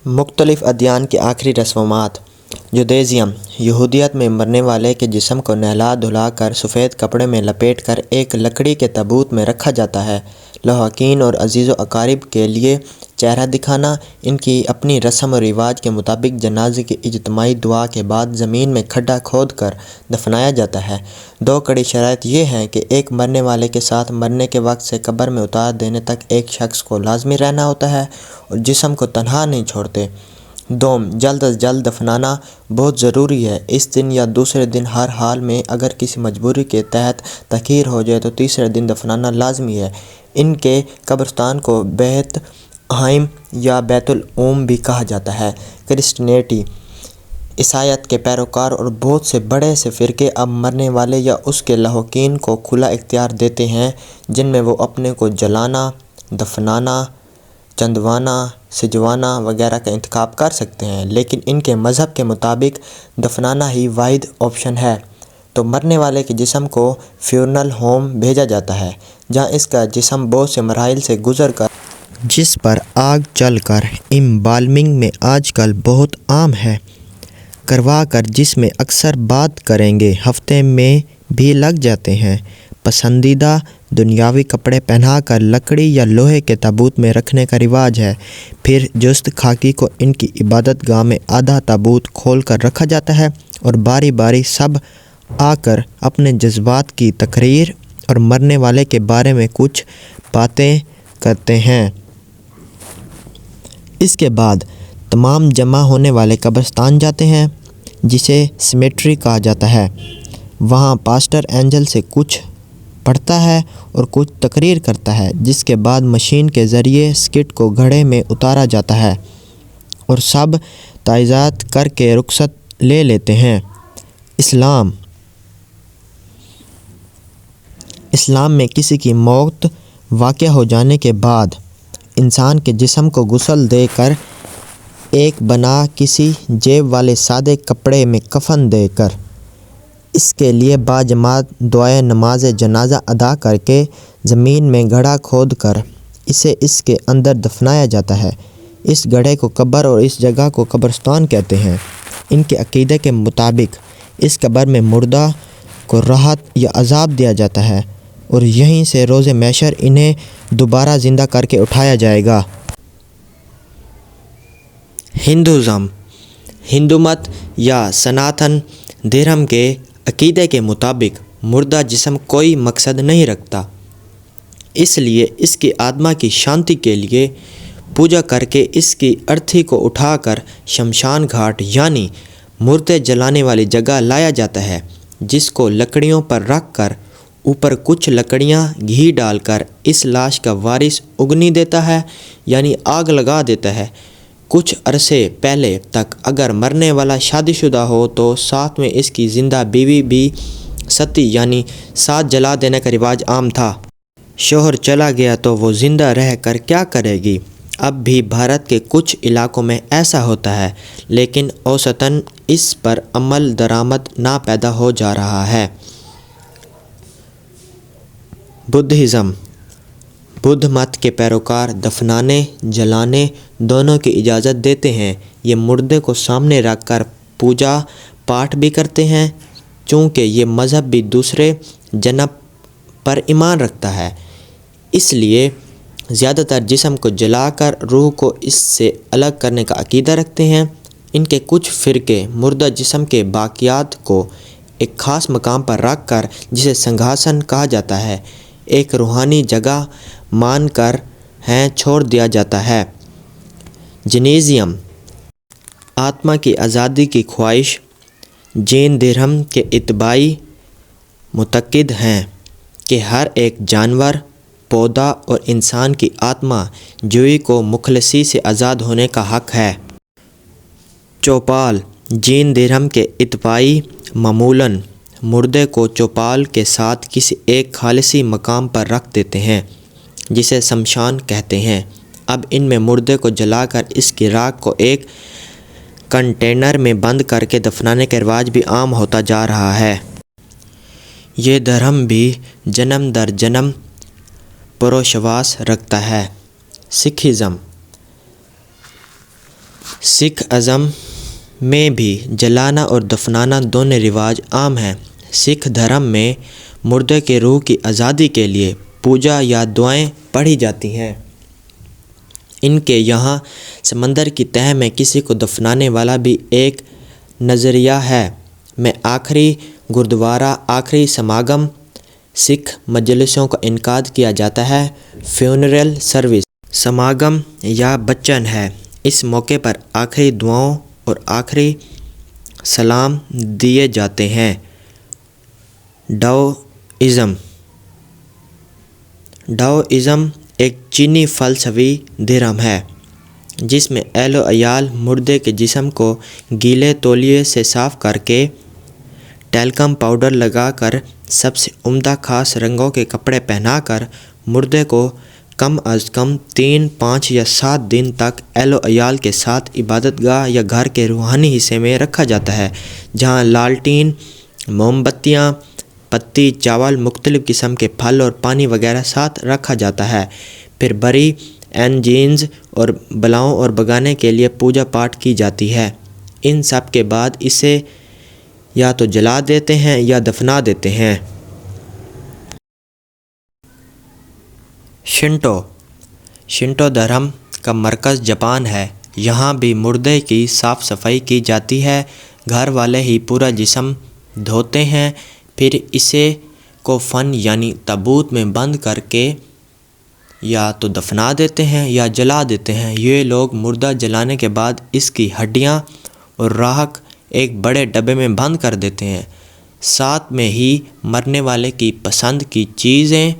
مختلف ادیان کی آخری رسومات۔ جودیزم یہودیت میں مرنے والے کے جسم کو نہلا دھلا کر سفید کپڑے میں لپیٹ کر ایک لکڑی کے تابوت میں رکھا جاتا ہے۔ لواحقین اور عزیز و اقارب کے لیے چہرہ دکھانا۔ ان کی اپنی رسم و رواج کے مطابق جنازے کی اجتماعی دعا کے بعد زمین میں کھڈا کھود کر دفنایا جاتا ہے۔ دو کڑی شرائط یہ ہیں کہ ایک مرنے والے کے ساتھ مرنے کے وقت سے قبر میں اتار دینے تک ایک شخص کو لازمی رہنا ہوتا ہے اور جسم کو تنہا نہیں چھوڑتے۔ دوم، جلد از جلد دفنانا بہت ضروری ہے۔ اس دن یا دوسرے دن ہر حال میں اگر کسی مجبوری کے تحت تاخیر ہو جائے تو تیسرے دن دفنانا لازمی ہے۔ ان کے قبرستان کو بیت عنیم یا بیت العم بھی کہا جاتا ہے۔ کرسچینٹی عیسائیت کے پیروکار اور بہت سے بڑے سے فرقے اب مرنے والے یا اس کے لواحقین کو کھلا اختیار دیتے ہیں، جن میں وہ اپنے کو جلانا، دفنانا، چندوانا، سجوانا وغیرہ کا انتخاب کر سکتے ہیں، لیکن ان کے مذہب کے مطابق دفنانا ہی واحد آپشن ہے۔ تو مرنے والے کے جسم کو فیونرل ہوم بھیجا جاتا ہے، جہاں اس کا جسم بہت سے مراحل سے گزر کر جس پر آگ جل کر امبالمنگ میں آج کل بہت عام ہے کروا کر، جس میں اکثر بات کریں گے ہفتے میں بھی لگ جاتے ہیں۔ پسندیدہ دنیاوی کپڑے پہنا کر لکڑی یا لوہے کے تابوت میں رکھنے کا رواج ہے۔ پھر جست خاکی کو ان کی عبادت گاہ میں آدھا تابوت کھول کر رکھا جاتا ہے اور باری باری سب آ کر اپنے جذبات کی تقریر اور مرنے والے کے بارے میں کچھ باتیں کرتے ہیں۔ اس کے بعد تمام جمع ہونے والے قبرستان جاتے ہیں، جسے سیمیٹری کہا جاتا ہے۔ وہاں پاسٹر اینجل سے کچھ پڑھتا ہے اور کچھ تقریر کرتا ہے، جس کے بعد مشین کے ذریعے سکٹ کو گھڑے میں اتارا جاتا ہے اور سب تعزیت کر کے رخصت لے لیتے ہیں۔ اسلام میں کسی کی موت واقع ہو جانے کے بعد انسان کے جسم کو غسل دے کر ایک بنا کسی جیب والے سادے کپڑے میں کفن دے کر اس کے لیے باجماعت دعائے نماز جنازہ ادا کر کے زمین میں گڑھا کھود کر اسے اس کے اندر دفنایا جاتا ہے۔ اس گڑھے کو قبر اور اس جگہ کو قبرستان کہتے ہیں۔ ان کے عقیدے کے مطابق اس قبر میں مردہ کو راحت یا عذاب دیا جاتا ہے اور یہیں سے روز محشر انہیں دوبارہ زندہ کر کے اٹھایا جائے گا۔ ہندوازم ہندو مت یا سناتن دھرم کے عقیدے کے مطابق مردہ جسم کوئی مقصد نہیں رکھتا، اس لیے اس کی آتما کی شانتی کے لیے پوجا کر کے اس کی ارتھی کو اٹھا کر شمشان گھاٹ یعنی مردے جلانے والی جگہ لایا جاتا ہے، جس کو لکڑیوں پر رکھ کر اوپر کچھ لکڑیاں گھی ڈال کر اس لاش کا وارث اگنی دیتا ہے یعنی آگ لگا دیتا ہے۔ کچھ عرصے پہلے تک اگر مرنے والا شادی شدہ ہو تو ساتھ میں اس کی زندہ بیوی بھی ستی یعنی ساتھ جلا دینے کا رواج عام تھا۔ شوہر چلا گیا تو وہ زندہ رہ کر کیا کرے گی؟ اب بھی بھارت کے کچھ علاقوں میں ایسا ہوتا ہے، لیکن اوسطاً اس پر عمل درآمد نہ پیدا ہو جا رہا ہے۔ بدھزم بدھ مت کے پیروکار دفنانے جلانے دونوں کی اجازت دیتے ہیں۔ یہ مردے کو سامنے رکھ کر پوجا پاٹ بھی کرتے ہیں، چونکہ یہ مذہب بھی دوسرے جنم پر ایمان رکھتا ہے، اس لیے زیادہ تر جسم کو جلا کر روح کو اس سے الگ کرنے کا عقیدہ رکھتے ہیں۔ ان کے کچھ فرقے مردہ جسم کے باقیات کو ایک خاص مقام پر رکھ کر، جسے سنگھاسن کہا جاتا ہے، ایک روحانی جگہ مان کر چھوڑ دیا جاتا ہے۔ جینیزم آتما کی آزادی کی خواہش۔ جین دھرم کے اتباعی معتقد ہیں کہ ہر ایک جانور، پودا اور انسان کی آتما جوئی کو مخلصی سے آزاد ہونے کا حق ہے۔ چوپال جین دھرم کے اتباعی معمولاً مردے کو چوپال کے ساتھ کسی ایک خالصی مقام پر رکھ دیتے ہیں، جسے شمشان کہتے ہیں۔ اب ان میں مردے کو جلا کر اس کی راکھ کو ایک کنٹینر میں بند کر کے دفنانے کا رواج بھی عام ہوتا جا رہا ہے۔ یہ دھرم بھی جنم در جنم پروشواس رکھتا ہے۔ سکھزم سکھ ازم میں بھی جلانا اور دفنانا دونوں رواج عام ہیں۔ سکھ دھرم میں مردے کے روح کی آزادی کے لیے پوجا یا دعائیں پڑھی جاتی ہیں۔ ان کے یہاں سمندر کی تہہ میں کسی کو دفنانے والا بھی ایک نظریہ ہے۔ میں آخری گردوارہ آخری سماگم سکھ مجلسوں کا انعقاد کیا جاتا ہے۔ فیونرل سروس سماگم یا بچن ہے۔ اس موقع پر آخری دعاؤں اور آخری سلام دیے جاتے ہیں۔ ڈاؤزم ایک چینی فلسفی دھرم ہے جس میں اہل و عیال مردے کے جسم کو گیلے تولیے سے صاف کر کے ٹیلکم پاؤڈر لگا کر سب سے عمدہ خاص رنگوں کے کپڑے پہنا کر مردے کو کم از کم 3، 5 یا 7 دن تک اہل و عیال کے ساتھ عبادت گاہ یا گھر کے روحانی حصے میں رکھا جاتا ہے، جہاں لالٹین، موم بتیاں، پتی، چاول، مختلف قسم کے پھل اور پانی وغیرہ ساتھ رکھا جاتا ہے۔ پھر بری انجینز اور بلاؤں اور بگانے کے لیے پوجا پاٹ کی جاتی ہے۔ ان سب کے بعد اسے یا تو جلا دیتے ہیں یا دفنا دیتے ہیں۔ شنٹو دھرم کا مرکز جاپان ہے۔ یہاں بھی مردے کی صاف صفائی کی جاتی ہے۔ گھر والے ہی پورا جسم دھوتے ہیں، پھر اسے کو فن یعنی تابوت میں بند کر کے یا تو دفنا دیتے ہیں یا جلا دیتے ہیں۔ یہ لوگ مردہ جلانے کے بعد اس کی ہڈیاں اور راکھ ایک بڑے ڈبے میں بند کر دیتے ہیں۔ ساتھ میں ہی مرنے والے کی پسند کی چیزیں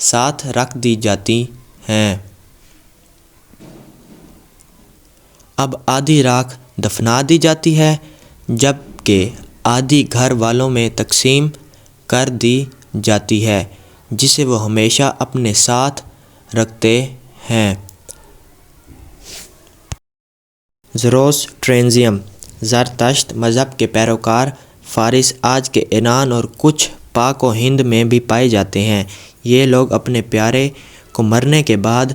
ساتھ رکھ دی جاتی ہیں۔ اب آدھی راکھ دفنا دی جاتی ہے جبکہ آدھی گھر والوں میں تقسیم کر دی جاتی ہے جسے وہ ہمیشہ اپنے ساتھ رکھتے ہیں۔ زروسٹرینزم زرتشت مذہب کے پیروکار فارس، آج کے ایران اور کچھ پاک و ہند میں بھی پائے جاتے ہیں۔ یہ لوگ اپنے پیارے کو مرنے کے بعد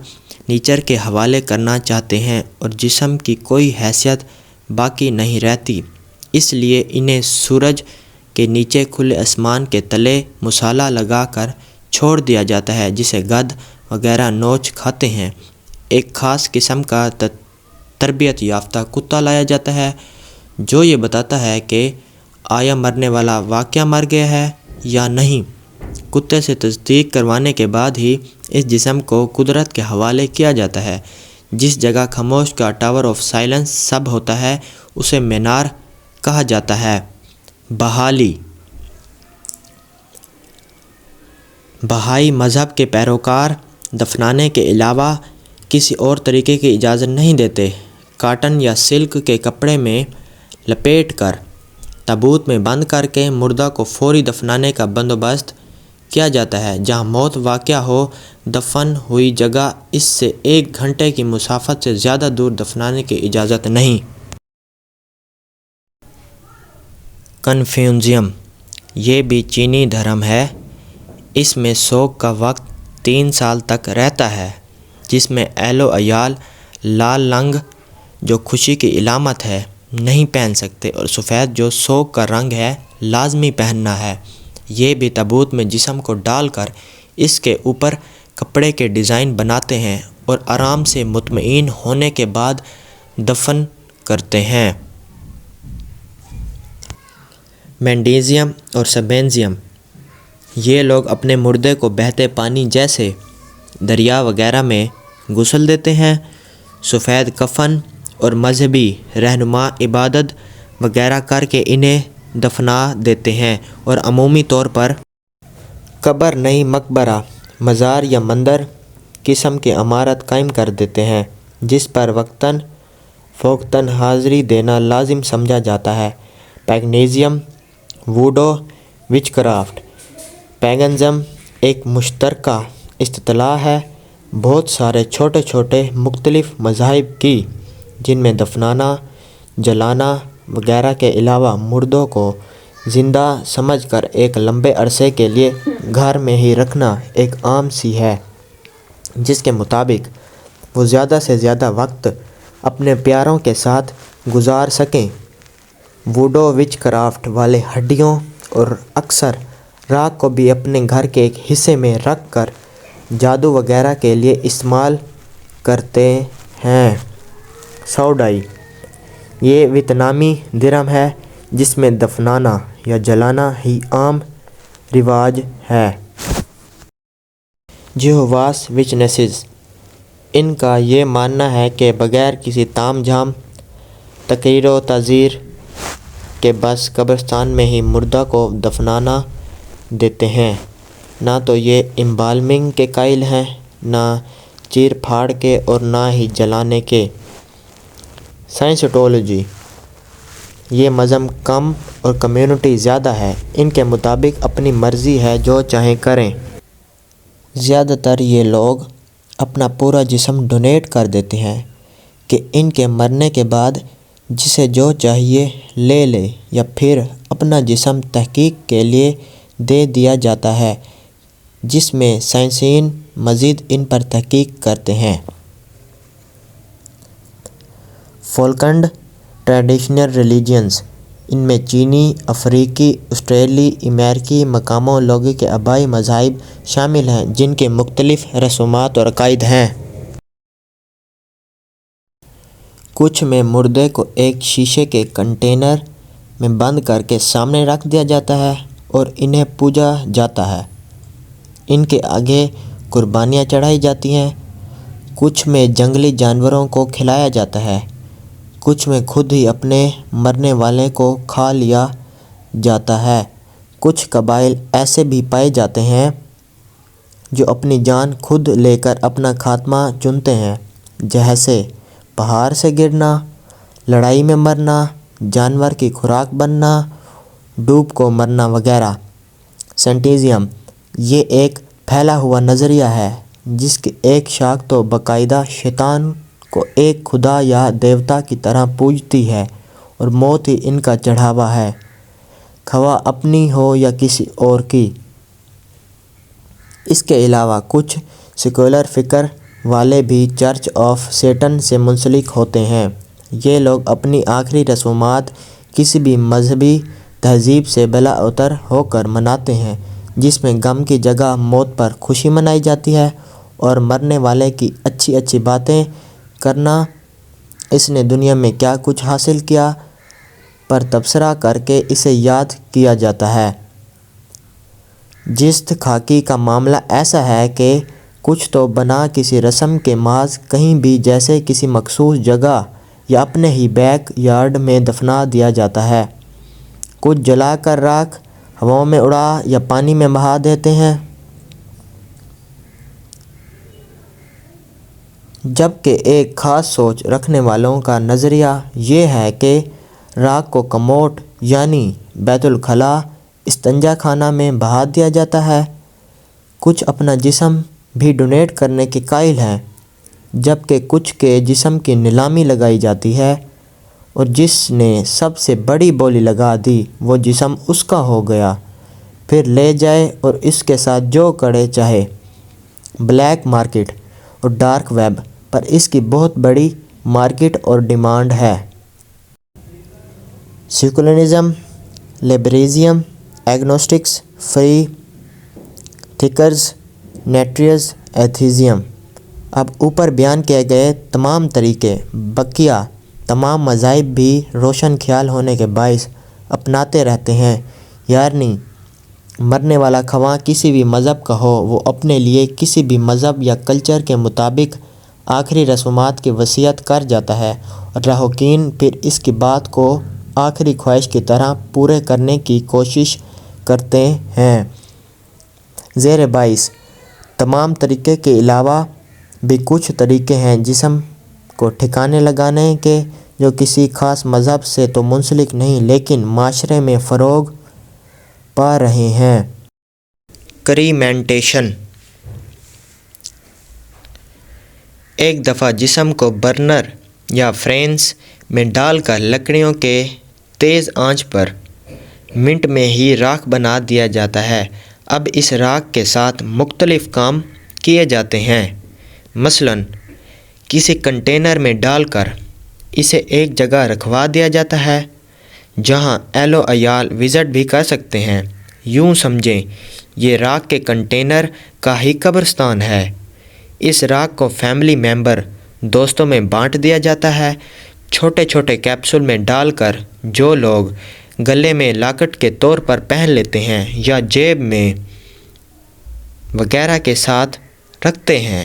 نیچر کے حوالے کرنا چاہتے ہیں اور جسم کی کوئی حیثیت باقی نہیں رہتی، اس لیے انہیں سورج کے نیچے کھلے آسمان کے تلے مصالحہ لگا کر چھوڑ دیا جاتا ہے جسے گدھ وغیرہ نوچ کھاتے ہیں۔ ایک خاص قسم کا تربیت یافتہ کتا لایا جاتا ہے جو یہ بتاتا ہے کہ آیا مرنے والا واقعہ مر گیا ہے یا نہیں۔ کتے سے تصدیق کروانے کے بعد ہی اس جسم کو قدرت کے حوالے کیا جاتا ہے۔ جس جگہ خاموش کا ٹاور آف سائلنس سب ہوتا ہے اسے مینار کہا جاتا ہے۔ بہائی مذہب کے پیروکار دفنانے کے علاوہ کسی اور طریقے کی اجازت نہیں دیتے۔ کاٹن یا سلک کے کپڑے میں لپیٹ کر تابوت میں بند کر کے مردہ کو فوری دفنانے کا بندوبست کیا جاتا ہے۔ جہاں موت واقع ہو، دفن ہوئی جگہ اس سے 1 گھنٹے کی مسافت سے زیادہ دور دفنانے کی اجازت نہیں۔ کنفیوشزم یہ بھی چینی دھرم ہے۔ اس میں سوگ کا وقت 3 سال تک رہتا ہے، جس میں اہل و عیال لال رنگ جو خوشی کی علامت ہے نہیں پہن سکتے اور سفید جو سوگ کا رنگ ہے لازمی پہننا ہے۔ یہ بھی تابوت میں جسم کو ڈال کر اس کے اوپر کپڑے کے ڈیزائن بناتے ہیں اور آرام سے مطمئن ہونے کے بعد دفن کرتے ہیں۔ مینڈیزم اور سبینزم یہ لوگ اپنے مردے کو بہتے پانی جیسے دریا وغیرہ میں غسل دیتے ہیں۔ سفید کفن اور مذہبی رہنما عبادت وغیرہ کر کے انہیں دفنا دیتے ہیں اور عمومی طور پر قبر نہیں مقبرہ، مزار یا مندر قسم کی عمارت قائم کر دیتے ہیں جس پر وقتاً فوقتاً حاضری دینا لازم سمجھا جاتا ہے۔ پیگنزم ووڈو وچ کرافٹ پیگنزم ایک مشترکہ اصطلاح ہے بہت سارے چھوٹے چھوٹے مختلف مذاہب کی، جن میں دفنانا، جلانا وغیرہ کے علاوہ مردوں کو زندہ سمجھ کر ایک لمبے عرصے کے لیے گھر میں ہی رکھنا ایک عام سی ہے، جس کے مطابق وہ زیادہ سے زیادہ وقت اپنے پیاروں کے ساتھ گزار سکیں۔ ووڈو وچ کرافٹ والے ہڈیوں اور اکثر راکھ کو بھی اپنے گھر کے ایک حصے میں رکھ کر جادو وغیرہ کے لیے استعمال کرتے ہیں۔ سوڈائی یہ ویتنامی درہم ہے جس میں دفنانا یا جلانا ہی عام رواج ہے۔ جیہوواز وٹنسز ان کا یہ ماننا ہے کہ بغیر کسی تام جھام تقریر و تعزیر کے بس قبرستان میں ہی مردہ کو دفنا دیتے ہیں۔ نہ تو یہ امبالمنگ کے قائل ہیں، نہ چیر پھاڑ کے اور نہ ہی جلانے کے۔ سائنٹولوجی یہ مذہب کم اور کمیونٹی زیادہ ہے۔ ان کے مطابق اپنی مرضی ہے، جو چاہیں کریں۔ زیادہ تر یہ لوگ اپنا پورا جسم ڈونیٹ کر دیتے ہیں کہ ان کے مرنے کے بعد جسے جو چاہیے لے لے، یا پھر اپنا جسم تحقیق کے لیے دے دیا جاتا ہے، جس میں سائنسدان مزید ان پر تحقیق کرتے ہیں۔ فولکنڈ ٹریڈیشنل ریلیجنز ان میں چینی، افریقی، آسٹریلی امریکی مقاموں لوگوں کے آبائی مذاہب شامل ہیں، جن کے مختلف رسومات اور عقائد ہیں۔ کچھ میں مردے کو ایک شیشے کے کنٹینر میں بند کر کے سامنے رکھ دیا جاتا ہے اور انہیں پوجا جاتا ہے۔ ان کے آگے قربانیاں چڑھائی جاتی ہیں۔ کچھ میں جنگلی جانوروں کو کھلایا جاتا ہے۔ کچھ میں خود ہی اپنے مرنے والے کو کھا لیا جاتا ہے۔ کچھ قبائل ایسے بھی پائے جاتے ہیں جو اپنی جان خود لے کر اپنا خاتمہ چنتے ہیں، جیسے پہاڑ سے گرنا، لڑائی میں مرنا، جانور کی خوراک بننا، ڈوب کو مرنا وغیرہ۔ سینٹیزم یہ ایک پھیلا ہوا نظریہ ہے جس کی ایک شاخ تو باقاعدہ شیطان کو ایک خدا یا دیوتا کی طرح پوجتی ہے اور موت ہی ان کا چڑھاوا ہے، خواہ اپنی ہو یا کسی اور کی۔ اس کے علاوہ کچھ سیکولر فکر والے بھی چرچ آف سیٹن سے منسلک ہوتے ہیں۔ یہ لوگ اپنی آخری رسومات کسی بھی مذہبی تہذیب سے بالا تر ہو کر مناتے ہیں، جس میں غم کی جگہ موت پر خوشی منائی جاتی ہے اور مرنے والے کی اچھی اچھی باتیں کرنا، اس نے دنیا میں کیا کچھ حاصل کیا پر تبصرہ کر کے اسے یاد کیا جاتا ہے۔ جست خاکی کا معاملہ ایسا ہے کہ کچھ تو بنا کسی رسم کے محض کہیں بھی، جیسے کسی مخصوص جگہ یا اپنے ہی بیک یارڈ میں دفنا دیا جاتا ہے۔ کچھ جلا کر راکھ ہواؤں میں اڑا یا پانی میں بہا دیتے ہیں، جبکہ ایک خاص سوچ رکھنے والوں کا نظریہ یہ ہے کہ راکھ کو کموڈ یعنی بیت الخلاء استنجا خانہ میں بہا دیا جاتا ہے۔ کچھ اپنا جسم بھی ڈونیٹ کرنے کے قائل ہیں، جبکہ کچھ کے جسم کی نیلامی لگائی جاتی ہے اور جس نے سب سے بڑی بولی لگا دی وہ جسم اس کا ہو گیا، پھر لے جائے اور اس کے ساتھ جو کرے چاہے۔ بلیک مارکیٹ اور ڈارک ویب پر اس کی بہت بڑی مارکیٹ اور ڈیمانڈ ہے۔ Secularism, liberalism, agnostics, free thinkers, نیٹریز، ایتھیزم۔ اب اوپر بیان کیے گئے تمام طریقے بقیہ تمام مذاہب بھی روشن خیال ہونے کے باعث اپناتے رہتے ہیں، یعنی مرنے والا خواہ کسی بھی مذہب کا ہو، وہ اپنے لیے کسی بھی مذہب یا کلچر کے مطابق آخری رسومات کی وصیت کر جاتا ہے اور رہوکین پھر اس کی بات کو آخری خواہش کی طرح پورے کرنے کی کوشش کرتے ہیں۔ زیر بحث تمام طریقے کے علاوہ بھی کچھ طریقے ہیں جسم کو ٹھکانے لگانے کے، جو کسی خاص مذہب سے تو منسلک نہیں لیکن معاشرے میں فروغ پا رہے ہیں۔ کریمینٹیشن ایک دفعہ جسم کو برنر یا فرینس میں ڈال کر لکڑیوں کے تیز آنچ پر منٹ میں ہی راکھ بنا دیا جاتا ہے۔ اب اس راکھ کے ساتھ مختلف کام کیے جاتے ہیں، مثلاً کسی کنٹینر میں ڈال کر اسے ایک جگہ رکھوا دیا جاتا ہے جہاں اہل و عیال وزٹ بھی کر سکتے ہیں۔ یوں سمجھیں یہ راکھ کے کنٹینر کا ہی قبرستان ہے۔ اس راکھ کو فیملی ممبر دوستوں میں بانٹ دیا جاتا ہے، چھوٹے چھوٹے کیپسول میں ڈال کر جو لوگ گلے میں لاکٹ کے طور پر پہن لیتے ہیں یا جیب میں وغیرہ کے ساتھ رکھتے ہیں۔